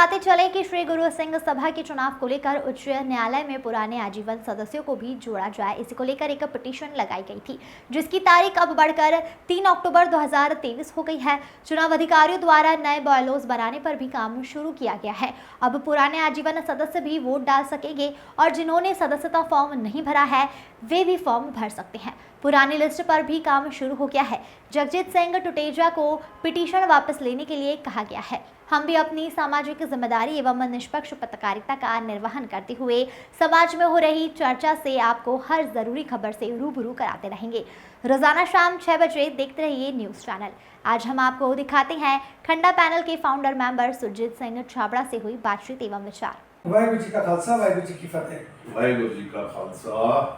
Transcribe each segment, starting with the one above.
बताते चले कि श्री गुरु सिंह सभा के चुनाव को लेकर उच्च न्यायालय में पुराने आजीवन सदस्यों को भी जोड़ा जाए, इसी को लेकर एक पिटीशन लगाई गई थी, जिसकी तारीख अब बढ़कर 3 अक्टूबर 2023 हो गई है। चुनाव अधिकारियों द्वारा नए बायलॉज बनाने पर भी काम शुरू किया गया है। अब पुराने आजीवन सदस्य भी वोट डाल सकेंगे और जिन्होंने सदस्यता फॉर्म नहीं भरा है वे भी फॉर्म भर सकते हैं। पुरानी लिस्ट पर भी काम शुरू हो गया है। जगजीत सिंह टुटेजा को पिटीशन वापस लेने के लिए कहा गया है। हम भी अपनी सामाजिक जिम्मेदारी एवं निष्पक्ष पत्रकारिता का निर्वहन करते हुए समाज में हो रही चर्चा से आपको हर जरूरी खबर से रूबरू कराते रहेंगे। रोजाना शाम 6 बजे देखते रहिए न्यूज चैनल। आज हम आपको दिखाते हैं खंडा पैनल के फाउंडर मेंबर सुरजीत सिंह छाबड़ा से हुई बातचीत एवं विचार। वाहिगुरू जी का खालसा वाहिगुरू जी की फतेह। वाहिगुरू जी का खालसा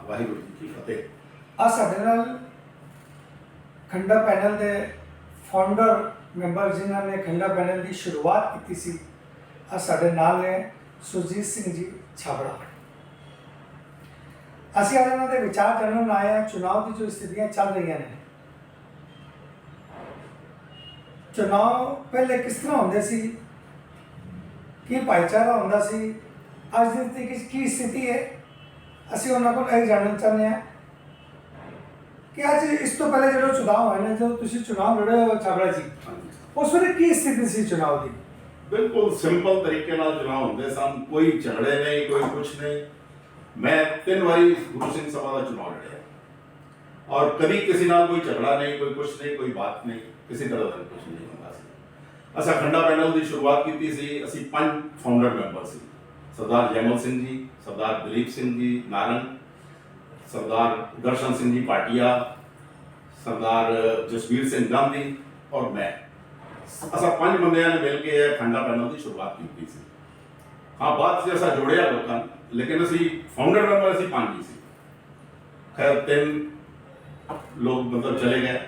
वाहिगुरू जी की फतेह। आज साडे नाल खंडा पैनल के फाउंडर मैंबर जिन्होंने खंडा पैनल की शुरुआत की सी, आज साडे नाल ने सुरजीत सिंह जी छाबड़ा। असीं आज उन्होंने विचार जानने आए हैं चुनाव की जो स्थितियां चल रही हैं। चुनाव पहले किस तरह होंदे सी, की भाईचारा होंदा सी, अज की स्थिति है, असीं उन्हां कोल यह जानना चाहते हैं कि आज इस तो पहले जो चुनाव है जो तुसीं चुनाव लड़े हो छाबड़ा जी, उस वे की स्थिति सी चुनाव की? बिल्कुल सिंपल तरीके नाल चुनाव होंदे सन, कोई झगड़े नहीं, कोई कुछ नहीं। मैं 3 बारी गुरु सिंह सभा का चुनाव लड़िया और कभी किसी नाल कोई झगड़ा नहीं, कोई कुछ नहीं, कोई बात नहीं, किसी तरह का कुछ नहीं होंदा सी। असां खंडा पैनल की शुरुआत की सी, असीं 5 फाउंडर मैंबर सी। सरदार जैमल सिंह जी, सरदार दिलीप सिंह जी नारंग, सरदार दर्शन सिंह जी पाटिया, सरदार जसवीर सिंह गांधी और मैं। असा 5 बंदियां ने मिलकर खंडा पैनल की शुरुआत की थी। हाँ, बाद से असा जोड़िया लोगों, लेकिन असी फाउंडर मेंबर असी 5 ही सी। खैर 3 लोग मतलब चले गए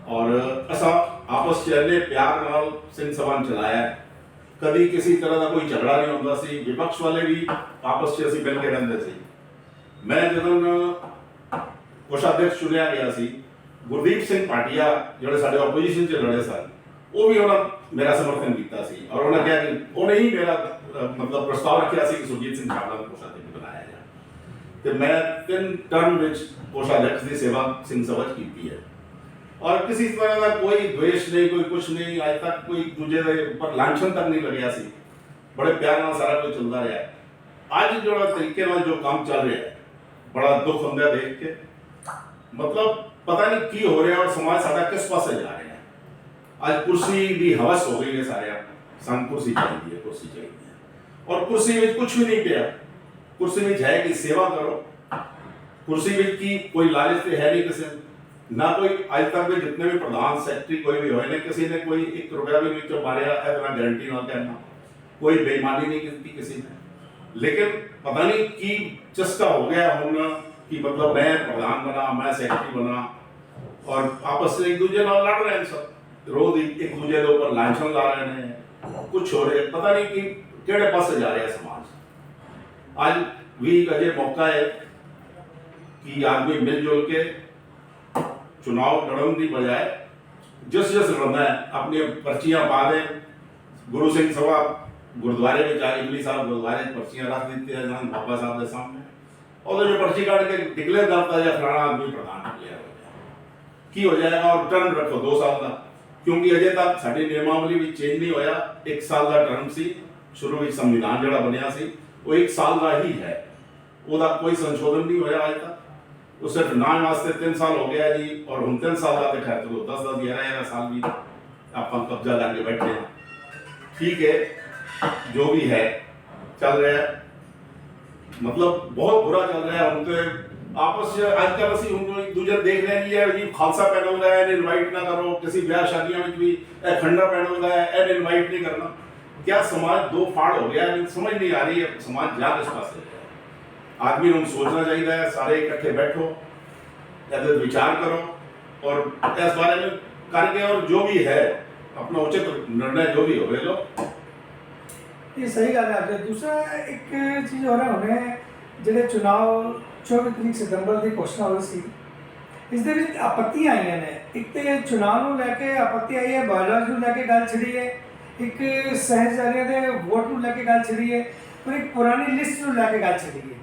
और असा आपस चलने प्यार नाल सिंह सभा चलाया। कभी किसी तरह का कोई झगड़ा नहीं होता सी, विपक्ष वाले भी आपस से असी मिल के रहते थे। मैं जदों कोषाध्यक्ष चुनिया गया सी, गुरदीप सिंह पाटिया जो साढ़े ओपोजिशन से लड़े सन, वो भी उन्होंने मेरा समर्थन किया सी और उन्होंने कहा कि उन्हें ही मेरा मतलब प्रस्ताव रखा सी कि सुरजीत सिंह छाबड़ा को कोषाध्यक्ष बनाया जाए। तो मैं 3 टर्म में कोषाध्यक्ष की सेवा सिंह सभा की है और किसी तरह का कोई द्वेष नहीं, कोई कुछ नहीं। आज तक कोई दूजे के ऊपर लांछन तक नहीं लगे सी, बड़े प्यार नाल सारा कुछ चलता रहा। आज जो तरीके नाल जो काम चल रहा है, बड़ा दुख होंदा देख के, मतलब पता नहीं की हो रहा और समाज साडा किस पासे जा रहा है। आज कुर्सी की हवस हो गई है सारे, सन कुर्सी चाहिए, कुर्सी चाहिए और कुर्सी में कुछ भी नहीं पिया। कुर्सी में है कि सेवा करो, कुर्सी में की कोई लालच तो है नहीं किसी ना। कोई आज तक भी जितने भी प्रधान सेक्रेटरी कोई भी होए ने, किसी ने कोई 1 रुपया भी नहीं चो मारिया है, इतना गारंटी ना कहना, कोई बेईमानी नहीं की किसी ने। लेकिन पता नहीं की चस्का हो गया हम कि मतलब मैं प्रधान बना, मैं सेक्रेटरी बना और आपस में एक दूसरे नाल लड़ रहे हैं। सब रोज एक दूसरे के ऊपर लांछन ला रहे हैं, कुछ हो रहे, पता नहीं कि केड़े पासे जा रहा है समाज। आज भी अजय मौका है कि आदमी मिलजुल के चुनाव लड़न की बजाय जिस लड़ना है अपनी पर्चियां पा दें। गुरु सिंह सभा गुरुद्वारे में इमली साहब गुरुद्वारे पर्चियां रख देते हैं जहां बाबा साहब के सामने, और जो पर्ची काट के डिक्लेयर करता है या फलाना आदमी प्रधान डिक्लेयर हो जाए की हो जाएगा और टर्म रखो 2 साल का, क्योंकि अजय तक साड़ी नियमावली भी चेंज नहीं होया। 1 साल का टर्म सी, शुरू में संविधान जो बनया सी वो 1 साल का ही है, उसका कोई संशोधन नहीं होया आज तक। वो सिर्फ नाम वास्ते 3 साल हो गया जी, और हम 3 साल का खैर तो 10-10 11 साल भी आप कब्जा करके बैठे हैं। ठीक है, जो भी है चल रहा है, मतलब बहुत बुरा चल रहा है। उनके आपस में आजकल असी उनको एक दूसरे देख रहे हैं जी, खालसा पैनल का है इनवाइट ना करो, किसी ब्याह शादियों में भी खंडा पैनल का है इनवाइट नहीं करना। क्या समाज 2 फाड़ हो गया? समझ नहीं आ रही है समाज जा किस पास है। आदमी को सोचना चाहिए, सारे इकट्ठे बैठो, विचार करो और इस बारे में करके और जो भी है अपना उचित निर्णय जो भी हो लो। ये सही गल है। दूसरा एक चीज़ हो रहा है, उन्हें जो चुनाव 24 सितंबर की घोषणा हुई सी, इस आपत्तियां आई ने। एक तो चुनाव को लैके आपत्ति आई है, बायलॉज को लैके गल छिड़ी है ਇੱਕ ਸਹਿਜਦਾਰੀਆਂ ਦੇ ਵੋਟ ਨੂੰ ਲੈ ਕੇ ਗੱਲ ਛਿੜੀ ਹੈ, ਪਰ ਇੱਕ ਪੁਰਾਣੀ ਲਿਸਟ ਨੂੰ ਲੈ ਕੇ ਗੱਲ ਛਿੜੀ ਹੈ,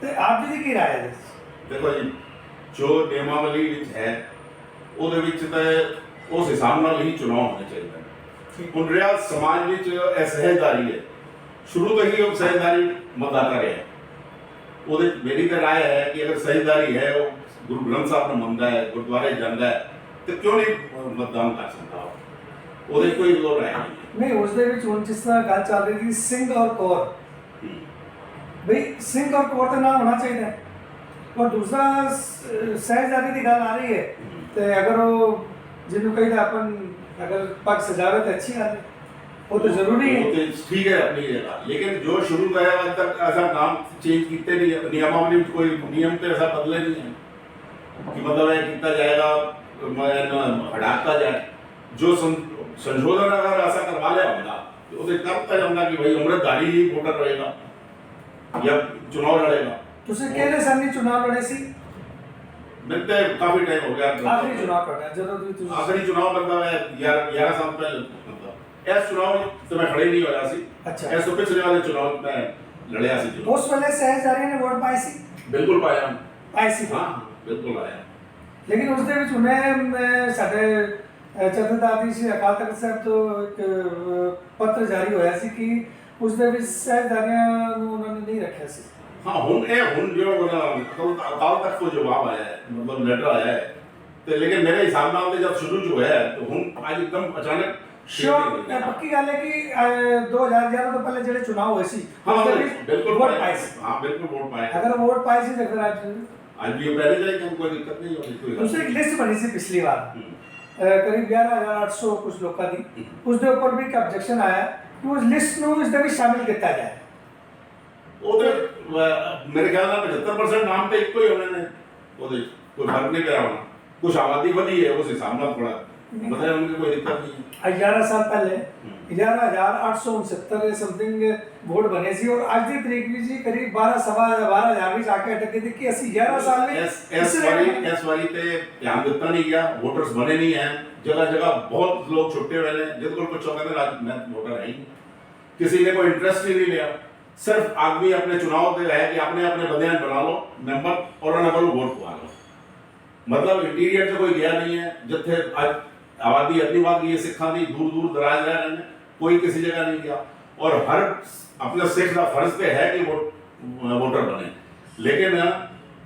ਤੇ ਆਪ ਜੀ ਦੀ ਕੀ ਰਾਏ ਹੈ? ਦੇਖੋ ਜੀ, ਜੋ ਨਿਯਮਾਵਲੀ ਵਿੱਚ ਹੈ ਉਹਦੇ ਵਿੱਚ ਤਾਂ ਉਸ ਹਿਸਾਬ ਨਾਲ ਹੀ ਚੁਣਾਵ ਹੋਣੇ ਚਾਹੀਦੇ ਨੇ। ਹੁਣ ਰਿਹਾ ਸਮਾਜ ਵਿੱਚ ਇਹ ਸਹਿਜਦਾਰੀ ਹੈ, ਸ਼ੁਰੂ ਤੋਂ ਹੀ ਉਹ ਸਹਿਜਦਾਰੀ ਮਤਦਾਤਾ ਰਿਹਾ। ਉਹਦੇ ਮੇਰੀ ਤਾਂ ਰਾਏ ਹੈ ਕਿ ਅਗਰ ਸਹਿਜਦਾਰੀ ਹੈ, ਉਹ ਗੁਰੂ ਗ੍ਰੰਥ ਸਾਹਿਬ ਨੂੰ ਮੰਨਦਾ ਹੈ, ਗੁਰਦੁਆਰੇ ਜਾਂਦਾ ਹੈ, ਤੇ ਕਿਉਂ ਨਹੀਂ ਮਤਦਾਨ ਕਰ ਸਕਦਾ? ਉਹਦੇ ਕੋਈ ਲੋੜ ਹੈ ਨਹੀਂ, ਉਸ ਦੇ ਵਿੱਚ ਹੁਣ ਜਿਸ ਤਰ੍ਹਾਂ ਗੱਲ ਚੱਲ ਰਹੀ ਸੀ ਸਿੰਘ ਔਰ ਕੌਰ, ਬਈ ਸਿੰਘ ਔਰ ਕੌਰ ਦਾ ਨਾਮ ਹੋਣਾ ਚਾਹੀਦਾ ਹੈ, ਔਰ ਦੂਸਰਾ ਸਹਿਜਦਾਰੀ ਦੀ ਗੱਲ ਆ ਰਹੀ ਹੈ, ਤੇ ਅਗਰ ਉਹ ਜਿਹਨੂੰ ਕਹਿੰਦਾ अपन अगर पग सजावे तो अच्छी बात है, वो तो जरूरी है। वो तो ठीक है अपनी जगह, लेकिन जो शुरू में आज तक ऐसा नाम चेंज किए नहीं है, नियमावली में कोई नियम तो ऐसा बदले नहीं है कि मतलब है किया जाएगा हटाता जाए। जो संशोधन अगर ऐसा करवा लिया होगा तो उसे करता जाऊंगा कि भाई अमृतधारी ही वोटर रहेगा या चुनाव लड़ेगा। ਤੁਸੀਂ ਕਿਹੜੇ ਸਾਲ ਨਹੀਂ ਚੁਣਾਵ ਲੜੇ ਸੀ? मैं तो काफी टाइम हो गया। आखिरी चुनाव पड़ा ਜਦੋਂ ਵੀ ਤੁਸੀਂ आखिरी चुनाव मतलब है 11 साल पहले, मतलब इस चुनाव तो मैं खड़े नहीं होया सी। अच्छा। इस तो पिछले वाले चुनाव में लड़िया सी चुनाव। ਉਸ ਵੇਲੇ ਸਹਿਜਦਾਰੀਆਂ ਨੇ ਵੋਟ ਪਾਈ ਸੀ? बिल्कुल पाया। ਪਾਈ ਸੀ। हाँ बिल्कुल आया। ਲੇਕਿਨ ਉਸ ਦੇ ਵਿੱਚ ਉਹਨੇ ਸਾਡੇ ਜਥੇਦਾਰ ਜੀ ਸ੍ਰੀ ਅਕਾਲ ਤਖਤ ਸਾਹਿਬ ਤੋਂ ਇੱਕ ਪੱਤਰ ਜਾਰੀ ਹੋਇਆ ਸੀ ਕਿ ਉਸ ਦੇ ਵਿੱਚ ਸਹਿਜਦਾਰੀਆਂ ਨੂੰ ਉਹਨਾਂ ਨੇ ਨਹੀਂ ਰੱਖਿਆ ਸੀ। हाँ हुन जो अकाल तक को जवाब आया है, मतलब लेटर आया है, तो लेकिन मेरे हिसाब नाल तो जब शुरू जो है तो हुन आज एकदम अचानक श्योर पक्की गल है कि 2011 ਤੋਂ ਪਹਿਲੇ ਜਿਹੜੇ ਚੁਣਾव ਹੋਏ ਸੀ हाँ ਉਸ ਦੇ ਵਿੱਚ बिल्कुल ਵੋਟ ਪਾਈ ਸੀ। हाँ बिल्कुल वोट पाए। अगर वोट पाई ਸੀ तो फिर आज भी पहले जाए कि कोई दिक्कत नहीं होगी कोई। दूसरी एक लिस्ट बनी सी पिछली बार करीब 11,800 कुछ लोगों की, ਉਸ ਦੇ ਉੱਪਰ ਵੀ ਇੱਕ ਆਬਜੈਕਸ਼ਨ ਆਇਆ ਕਿ ਉਸ ਲਿਸਟ ਨੂੰ ਇਸ ਦੇ ਵਿੱਚ ਸ਼ਾਮਿਲ ਕੀਤਾ ਜਾਏ। ਉਹਦੇ ਮੇਰੇ ਖਿਆਲ ਨਾਲ 75% ਨਾਮ ਤੇ ਇੱਕੋ ਹੀ ਹੋਣੇ ਨੇ, ਉਹਦੇ ਕੋਈ ਫਰਕ ਨਹੀਂ ਪਿਆ ਹੋਣਾ। ਕੁਛ ਆਬਾਦੀ ਵਧੀ ਹੈ ਉਸ ਹਿਸਾਬ ਨਾਲ ਥੋੜਾ मतलब उनकी कोई दिक्कत नहीं है। 11 साल पहले 11,869 समथिंग वोट बने सी और आज की तरीक भी जी करीब 12,000 भी जाके अटक गई थी कि ਅਸੀਂ 11 साल में इस वाली पे ध्यान दिता नहीं गया, वोटर्स बने नहीं हैं, जगह जगह बहुत लोग छुट्टे हुए हैं जिनको कुछ कहते हैं आज मैं वोटर है ही, किसी ने कोई इंटरेस्ट ही नहीं लिया। सिर्फ आदमी अपने चुनाव पे है कि अपने अपने बंदे बना लो मेंबर और उन्होंने बोलो वोट पवा लो, मतलब इंटीरियर से कोई गया नहीं है। जिथे आज आबादी इतनी बात की सिखा की दूर दूर दराज रह रहे हैं, कोई किसी जगह नहीं गया और हर अपने सिख का फर्ज पे है कि वोटर बने। लेकिन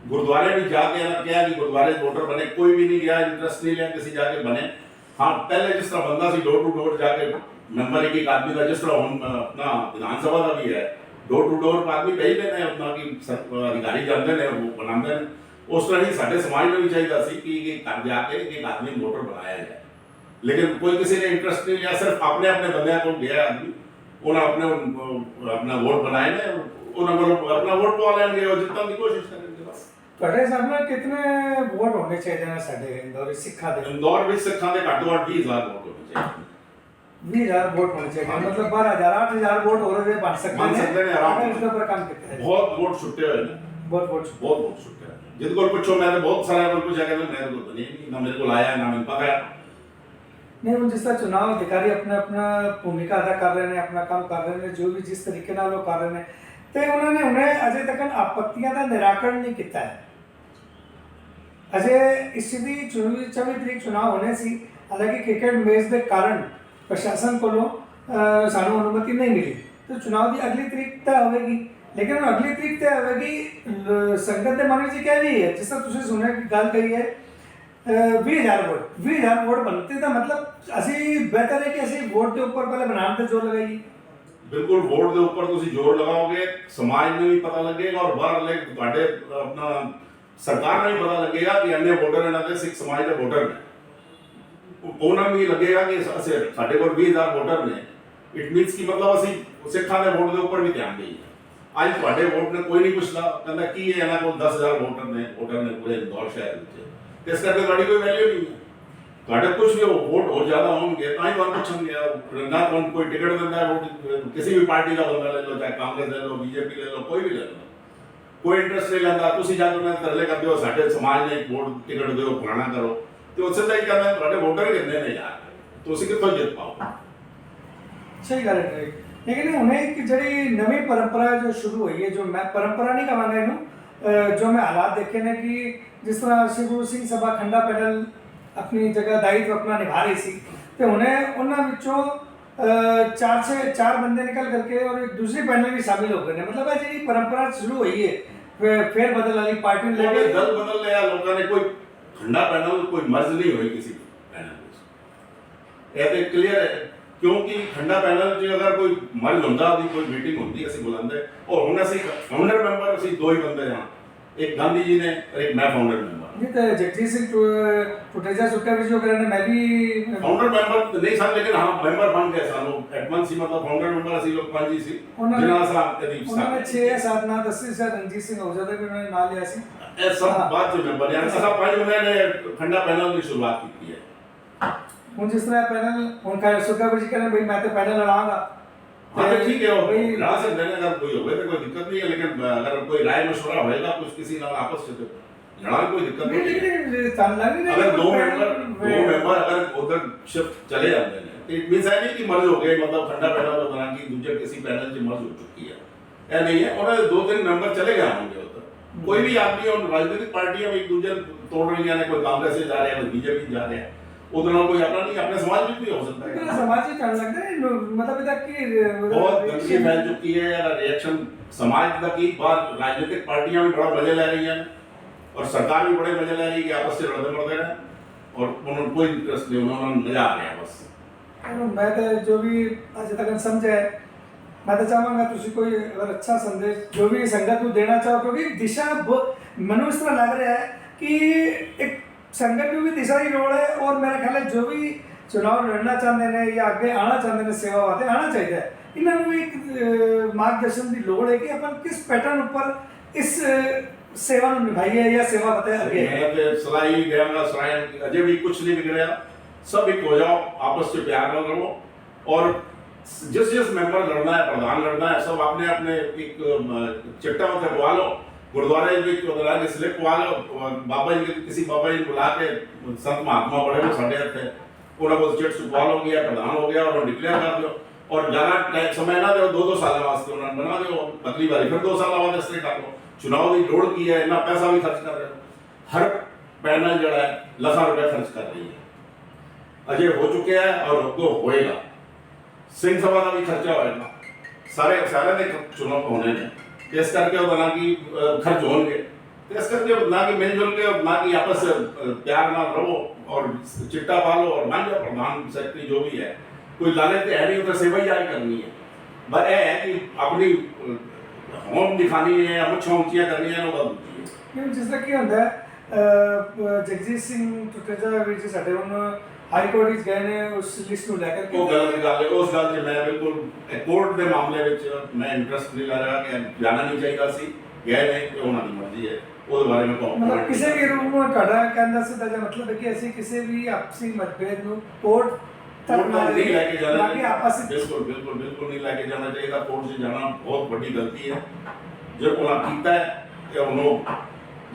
गुरुद्वारे भी जाके क्या कि गुरुद्वारे वोटर बने, कोई भी नहीं गया, इंटरेस्ट नहीं लिया किसी जाके बने। हाँ पहले जिस तरह बंदा सी डोर टू डोर जाके मेंबर एक आदमी का, जिस तरह अपना विधानसभा का भी है डोर टू डोर आदमी भेज देने अपना कि अधिकारी जानते हैं वो बनाते हैं, उस तरह ही साढ़े समाज में भी चाहिए सी कि घर जाके एक आदमी वोटर बनाया जाए। लेकिन कोई किसी ने इंटरेस्ट नहीं लिया, सिर्फ अपने अपने बंदे को गया आदमी उन्हें अपना वोट बनाए ने उन्हें अपना वोट पवा लेंगे और जितना की कोशिश करेंगे बस। ਤੁਹਾਡੇ ਹਿਸਾਬ ਨਾਲ ਕਿੰਨੇ ਵੋਟ ਹੋਣੇ ਚਾਹੀਦੇ ਨੇ ਸਾਡੇ ਇੰਦੌਰ ਸਿੱਖਾਂ ਦੇ? इंदौर में सिखा के घट घट 20,000 वोट होने चाहिए। 20,000 वोट होने चाहिए, मतलब 12,000 8,000 वोट हो रहे बन सकते हैं आराम इसके ऊपर काम करते हैं। बहुत वोट छुट्टे हुए हैं, बहुत वोट बहुत वोट छुट्टे हैं। जिनको पूछो मैं तो बहुत सारे लोग पूछा कहते मेरे को बनी नहीं, ना मेरे को लाया ना मैंने पता है। नहीं ਹੁਣ ਜਿਸ ਤਰ੍ਹਾਂ ਚੁਣਾਵ ਅਧਿਕਾਰੀ ਆਪਣਾ ਆਪਣਾ ਭੂਮਿਕਾ ਅਦਾ ਕਰ ਰਹੇ ਨੇ, ਆਪਣਾ ਕੰਮ ਕਰ ਰਹੇ ਨੇ, ਜੋ ਵੀ ਜਿਸ ਤਰੀਕੇ ਨਾਲ ਉਹ ਕਰ ਰਹੇ ਨੇ, ਤੇ ਉਹਨਾਂ ਨੇ ਹੁਣੇ ਅਜੇ ਤੱਕ ਆਪੱਤੀਆਂ ਦਾ ਨਿਰਾਕਰਣ ਨਹੀਂ ਕੀਤਾ ਹੈ। ਅਜੇ ਇਸ ਦੀ 24 ਤਰੀਕ ਚੁਣਾਵ ਹੋਣੇ ਸੀ, ਹਾਲਾਂਕਿ ਕ੍ਰਿਕਟ ਮੈਚ ਦੇ ਕਾਰਨ ਪ੍ਰਸ਼ਾਸਨ ਕੋਲੋਂ ਸਾਨੂੰ ਅਨੁਮਤੀ ਨਹੀਂ ਮਿਲੀ, ਤੇ ਚੁਣਾਵ ਦੀ ਅਗਲੀ ਤਰੀਕ ਤੈਅ ਹੋਵੇਗੀ। ਲੇਕਿਨ ਉਹ ਅਗਲੀ ਤਰੀਕ ਤੈਅ ਹੋਵੇਗੀ ਸੰਗਤ ਦੇ ਮਨ ਵਿੱਚ ਕਹਿ ਰਹੀ ਹੈ, ਜਿਸ ਤਰ੍ਹਾਂ ਤੁਸੀਂ ਸੁਣਿਆ ਕਿ ਗੱਲ ਕਹੀ ਹੈ 20,000 ਵੋਟ ਬਣਤੇ ਦਾ ਮਤਲਬ ਅਸੀਂ ਬਿਹਤਰ ਹੈ ਕਿ ਅਸੀਂ ਵੋਟ ਦੇ ਉੱਪਰ ਪਹਿਲੇ ਬਣਾਉਣ ਤੇ ਜ਼ੋਰ ਲਗਾਈਏ। बिल्कुल वोट के ऊपर तुम जोर लगाओगे, समाज में भी पता लगेगा और बाहर तुहाडे अपना सरकार में भी पता लगेगा कि अन्य वोटर इन्हों के सिख समाज के वोटर ने, उन्होंने भी लगेगा कि साढ़े को 20,000 वोटर ने, इट मीनस कि मतलब असी सिखा के वोट के ऊपर भी ध्यान देइए। अज तुहाडे वोट ने कोई नहीं पुछदा, कहता की है इन्हों को 10,000 वोटर ने पूरे इंदौर शहर में, इस करके तुहाडी कोई वैल्यू नहीं है। ਤੁਹਾਡੇ ਕੁਝ ਵੀ ਵੋਟ ਹੋਰ ਜ਼ਿਆਦਾ ਹੋਣਗੇ ਤਾਂ ਹੀ ਤੁਹਾਨੂੰ ਪੁੱਛਣਗੇ ਨਾ, ਤੁਹਾਨੂੰ ਕੋਈ ਟਿਕਟ ਦਿੰਦਾ ਹੈ ਵੋਟ ਕਿਸੇ ਵੀ ਪਾਰਟੀ ਦਾ ਬੰਦਾ ਲੈ ਲਓ, ਚਾਹੇ ਕਾਂਗਰਸ ਲੈ ਲਓ, ਬੀਜੇਪੀ ਲੈ ਲਓ, ਕੋਈ ਵੀ ਲੈ ਲਓ, ਕੋਈ ਇੰਟਰਸਟ ਨਹੀਂ ਲੈਂਦਾ। ਤੁਸੀਂ ਜਾ ਕੇ ਉਹਨਾਂ ਦੇ ਤਰਲੇ ਕਰਦੇ ਹੋ ਸਾਡੇ ਸਮਾਜ ਨੇ ਵੋਟ ਟਿਕਟ ਦਿਓ ਫਲਾਣਾ ਕਰੋ, ਤੇ ਉਸੇ ਤਾਂ ਹੀ ਕਹਿੰਦਾ ਤੁਹਾਡੇ ਵੋਟਰ ਹੀ ਕਹਿੰਦੇ ਨੇ ਯਾਰ ਤੁਸੀਂ ਕਿੱਥੋਂ ਜਿੱਤ ਪਾਓ। ਸਹੀ ਗੱਲ ਹੈ। ਲੇਕਿਨ ਹੁਣ ਇੱਕ ਜਿਹੜੀ ਨਵੀਂ ਪਰੰਪਰਾ ਜੋ ਸ਼ੁਰੂ ਹੋਈ ਹੈ, ਜੋ ਮੈਂ ਪਰੰਪਰਾ ਨਹੀਂ ਕਹਾਂਗਾ ਇਹਨੂੰ, ਜੋ ਮੈਂ ਹਾਲਾਤ ਦੇਖੇ ਨੇ ਕਿ ਜਿਸ ਤਰ੍ਹਾਂ ਸ਼੍ਰੀ ਗੁਰੂ ਸਿੰਘ ਸਭਾ ਖੰਡਾ ਪੈਨਲ ਆਪਣੀ ਜਗ੍ਹਾ ਦਾਇਿਤਵ ਆਪਣਾ ਨਿਭਾ ਰਹੀ ਸੀ, ਤੇ ਹੁਣੇ ਉਹਨਾਂ ਵਿੱਚੋਂ ਚਾਰ ਬੰਦੇ ਨਿਕਲ ਕਰਕੇ ਔਰ ਇੱਕ ਦੂਸਰੀ ਪੈਨਲ ਵੀ ਸ਼ਾਮਿਲ ਹੋ ਗਏ ਨੇ। मतलब ਇਹ ਜਿਹੜੀ ਪਰੰਪਰਾ ਸ਼ੁਰੂ ਹੋਈ ਹੈ ਫੇਰ ਬਦਲ ਵਾਲੀ ਪਾर्टी ਨੂੰ ਉਹਨੇ लेके दल बदल लिया लोगों ने, कोई ठंडा पैनल कोई मर्ज नहीं हुई किसी पैनल में। ये तो क्लियर है, क्योंकि ठंडा पैनल जो अगर कोई मर्ज होता भी कोई मीटिंग होती असं बुलाते, और हुण असीं फाउंडर मैंबर असीं दो ही बंदे हाँ, एक गांधी जी ने और एक मैं फाउंडर मैंबर। नहीं तो जगजीत सिंह टुटेजा सुक्का भी जो करने मैं भी फाउंडर मैंबर नहीं सन, लेकिन हाँ मैंबर बन गए सन लोग एडवांस ही, मतलब फाउंडर मैंबर असीं लोग पंज ही सी जिन्हां सा कदी उन्होंने 6 या 7 ना 10 से रणजीत सिंह औजला भी उन्होंने नाम लिया सी। ਇਹ ਸਭ ਬਾਅਦ ਚ ਮੈਂਬਰ ਨੇ ਅਸਾਂ ਪੰਜ ਬੰਦਿਆਂ ਨੇ ਠੰਡਾ ਪੈਨਲ ਦੀ ਸ਼ੁਰੂਆਤ ਕੀਤੀ ਹੈ। ਹੁਣ ਜਿਸ ਤਰ੍ਹਾਂ ਪੈਨਲ ਹੁਣ ਕਹ ਸੁੱਕਾ ਵੀ ਕਹਿੰਦੇ ਭਈ ਮੈਂ ਤੇ ਪੈਨਲ ਲੜਾਂਗਾ, हाँ तो ठीक है, वो भाई लड़ा सकते हैं, अगर कोई होगा तो कोई दिक्कत नहीं है, लेकिन अगर कोई राय मशवरा होएगा कुछ किसी ना आपस में, लड़ा कोई दिक्कत नहीं नहीं है। लेकिन तान लग नहीं अगर दो मेंबर अगर उधर शिफ्ट चले जाते हैं तो इट मींस है नहीं कि मर्ज हो गए, मतलब ठंडा पैनल बना कि दूसरे किसी पैनल से मर्ज हो चुकी है, ऐसा नहीं है। और 2-3 मेंबर चले गए होंगे उधर, कोई भी आदमी और राजनीतिक पार्टियां एक दूसरे तोड़ रही हैं, कोई कांग्रेस से जा रहे हैं, कोई बीजेपी जा रहे हैं, उधर कोई अपना नहीं, अपने समाज में भी हो सकता है। लेकिन समाज ही चल लगता है मतलब इधर की बहुत गंदगी फैल चुकी है, रिएक्शन समाज तक की बात, राजनीतिक पार्टियां भी बड़ा मजे ले रही हैं और सरकार भी बड़े मजे ले रही है कि आपस से लड़ते मरते हैं, और उन्होंने कोई इंटरेस्ट नहीं, उन्होंने मजा आ गया बस। मैं तो जो भी अज तक समझा है, मैं तो चाहूँगा तुम कोई अगर अच्छा संदेश जो भी संगत को देना चाहो, क्योंकि दिशा मनु इस तरह लग रहा है कि एक संगत की भी दिशा की लोड़ है, और मेरा ख्याल है जो भी चुनाव लड़ना चाहते हैं या आगे आना चाहते हैं सेवा वास्ते आना चाहिए, इन्होंने एक मार्गदर्शन की लोड़ है कि अपन किस पैटर्न ऊपर इस सेवा निभाइए या सेवा बताए आगे। मैं तो सलाह ही देंगे सलाह, अजय भी कुछ नहीं बिगड़ेगा, सब एक हो जाओ, आपस में प्यार में रहो, और जिस मेंबर लड़ना है, प्रधान लड़ना है, सब अपने अपने एक चिट्टा में बुला लो, गुरुद्वारे में के स्लिप पवा लो, बाबा जी किसी बाबा जी बुला के संत महात्मा बड़े वो साढ़े थे उन्होंने वो चिट सुखवा हो गया, प्रधान हो गया, और डिक्लेयर कर दो, और ज़्यादा समय ना दो, 2-2 साल वास्ते उन्होंने बना दो, अगली बार फिर 2 साल बाद इसलिए कर लो। चुनाव की दौड़ की है, इतना पैसा भी खर्च कर रहे हो, हर पैनल जो है लाखों रुपये खर्च कर रही है, अजय हो चुके हैं और वो होएगा, सिंह सभा का भी खर्चा होएगा, सारे ने चुनाव होने ने, इस करके बना कि खर्च होंगे, तो इस करके ना कि मिलजुल के, ना कि आपस से प्यार ना रहो, और चिट्टा पालो और मान जाओ प्रधान सेक्रेटरी जो भी है, कोई लालच है नहीं, उधर सेवा ही आई करनी है, बस ये है कि अपनी होम दिखानी है, मुच्छां ऊंचियां करनी है, लोग क्यों जिस तरह की होता है जगजीत सिंह टुटेजा भी जी साडे हुण हाई कोर्ट विच गए ने उस लिस्ट ਨੂੰ ਲੈ ਕੇ वो गलत गल है, उस गल 'ਚ मैं बिल्कुल कोर्ट के मामले ਵਿੱਚ मैं इंटरेस्ट नहीं ला रहा कि जाना नहीं चाहिए सी, गए नहीं तो ਉਹਨਾਂ ਦੀ ਮਰਜ਼ੀ ਹੈ, ਉਹਦੇ ਬਾਰੇ में मतलब ਕਿਸੇ ਵੀ ਰੂਪ ਨੂੰ ਤੁਹਾਡਾ ਕਹਿੰਦਾ ਸਿੱਧਾ ਜਿਹਾ ਮਤਲਬ ਹੈ ਕਿ ਅਸੀਂ ਕਿਸੇ ਵੀ ਆਪਸੀ ਮਤਭੇਦ ਨੂੰ ਕੋਰਟ तक ना नहीं लेके जाना बाकी आपस बिल्कुल नहीं लेके जाना चाहिए, कोर्ट से जाना बहुत बड़ी गलती है, जो उन्होंने किया है कि उन्होंने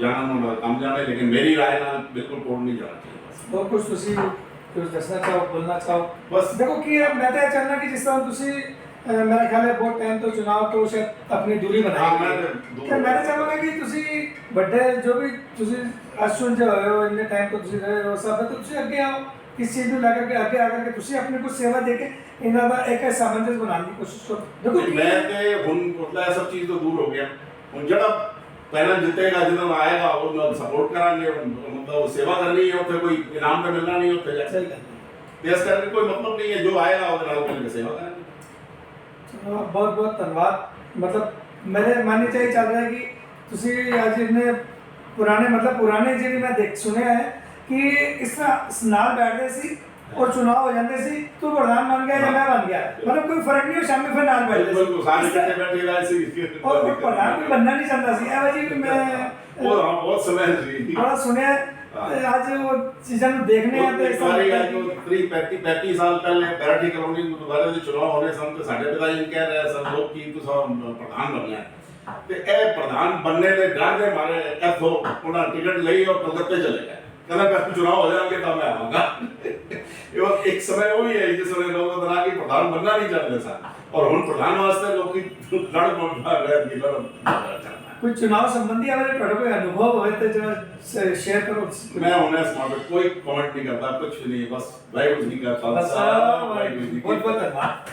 जाना उन्होंने कम जाना है, लेकिन मेरी राय ना बिल्कुल कोर्ट नहीं जाना चाहिए। बहुत कुछ ਤੁਸੀਂ कुछ दसना चाहो बोलना चाहो बस देखो कि मैं तो चाहना कि जिस तरह ਤੁਸੀਂ मेरा ख्याल है बहुत टाइम तो चुनाव तो शायद अपनी दूरी हाँ, बनाई मैं मैं चाहूँगा कि ਤੁਸੀਂ ਵੱਡੇ ਜੋ ਵੀ ਤੁਸੀਂ ਅਸੁਣ ਜੋ ਹੋਏ ਹੋ ਇੰਨੇ ਟਾਈਮ ਤੋਂ ਤੁਸੀਂ ਰਹੇ ਹੋ ਸਭ तो ਤੁਸੀਂ ਅੱਗੇ ਆਓ इस चीज़ को लेकर के आगे आकर के तुसी अपनी कुछ सेवा देके इन्हों का एक सामंजस्य बनाने की कोशिश करो। देखो मैं ते हुन मतलब सब चीज तो दूर हो गया, हुन जड़ा पैनल जीतेगा जिन्हों आएगा वो सपोर्ट करांगे, मतलब सेवा करनी है, उसे कोई इनाम तो मिलना नहीं होता है, सही गल इस करके कोई मतलब नहीं है, जो आएगा वो नाल मिलकर सेवा करेंगे। बहुत बहुत धन्यवाद। मतलब मेरे मानने चाहिए चल रहा है कि तुसी आज इतने पुराने जी मैं देख सुने हैं कि इस तरह नाल बैठते सी और चुनाव हो जाते सी, तू प्रधान बन गया या मैं बन गया, मतलब कोई फर्क नहीं हो, शामी फिर नाल बैठते बिल्कुल सारे इकट्ठे बैठे रहे सी, और प्रधान भी बनना नहीं चाहता सी। ए वजह भी मैं वो बहुत समय सी बड़ा सुने आज वो चीज़ों को देखने आते हैं सारी आज तो 35 साल पहले बैराठी कॉलोनी गुरुद्वारे ਦੇ ਚੁਣਾव ਹੋਣੇ ਸਨ ਤੇ ਸਾਡੇ ਪਿਤਾ ਜੀ ਕਹਿ ਰਹੇ ਸਨ ਲੋਕ ਕੀ ਤੁਸੀਂ ਪ੍ਰਧਾਨ ਬਣਨਾ ਤੇ ਇਹ ਪ੍ਰਧਾਨ ਬਣਨੇ ਦੇ ਡਰ ਦੇ ਮਾਰੇ ਇੱਥੋਂ ਉਹਨਾਂ ਟਿਕਟ ਲਈ ਔਰ ਕਲਕੱਤੇ ਚਲੇ ਗਏ। ਕਹਿੰਦਾ ਕਰ ਚੁਣਾव ਹੋ ਜਾਣਗੇ ਤਾਂ ਮੈਂ ਆਵਾਂਗਾ। ਇਹ ਇੱਕ ਸਮੇਂ ਉਹ ਵੀ ਹੈ ਜਿਸ ਵੇਲੇ ਲੋਕ ਬਣਾ ਕੇ ਪ੍ਰਧਾਨ ਬਣਨਾ ਨਹੀਂ ਚਾਹੁੰਦੇ ਸਨ ਔਰ ਹੁਣ ਪ੍ਰਧਾਨ ਵਾਸਤੇ ਲੋਕੀ ਲੜ ਮਰ ਰਹੇ ਕਿ ਲੜ ਕੋਈ ਚੁਣਾਵ ਸੰਬੰਧੀ ਅਗਰ ਤੁਹਾਡਾ ਕੋਈ ਅਨੁਭਵ ਹੋਵੇ ਤਾਂ ਜਰਾ ਸ਼ੇਅਰ ਕਰੋ। मैं होने समाज कोई कमेंट नहीं करता कुछ भी नहीं बस वाहिगुरू जी का खालसा वाहिगुरू जी की बहुत बहुत धन्यवाद।